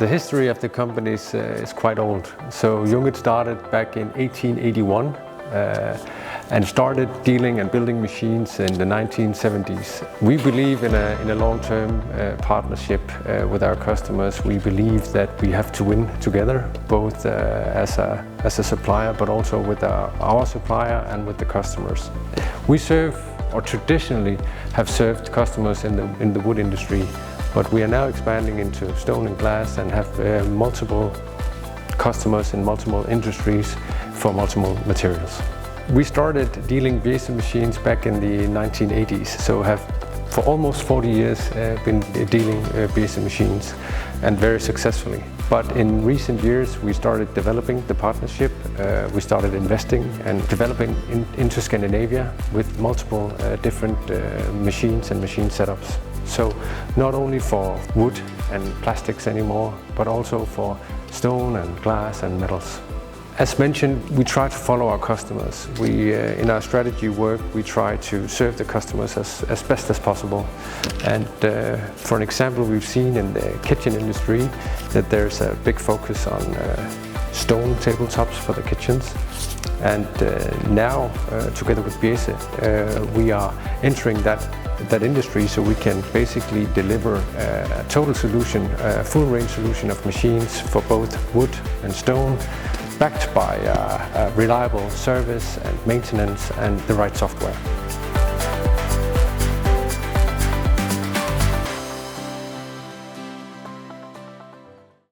The history of the company is quite old. So Junget started back in 1881 and started dealing and building machines in the 1970s. We believe in a long-term partnership with our customers. We believe that we have to win together, both as a supplier, but also with our supplier and with the customers. We serve, or traditionally have served, customers in the wood industry, but we are now expanding into stone and glass and have multiple customers in multiple industries for multiple materials. We started dealing Biesse machines back in the 1980s, so have for almost 40 years been dealing Biesse machines, and very successfully. But in recent years we started developing the partnership, we started investing and developing into Scandinavia with multiple different machines and machine setups. So not only for wood and plastics anymore, but also for stone and glass and metals. As mentioned, we try to follow our customers. In our strategy work, we try to serve the customers as best as possible. And for an example, we've seen in the kitchen industry that there's a big focus on stone tabletops for the kitchens. And now, together with Biesse, we are entering that industry, so we can basically deliver a total solution, a full range solution of machines for both wood and stone, backed by reliable service and maintenance and the right software.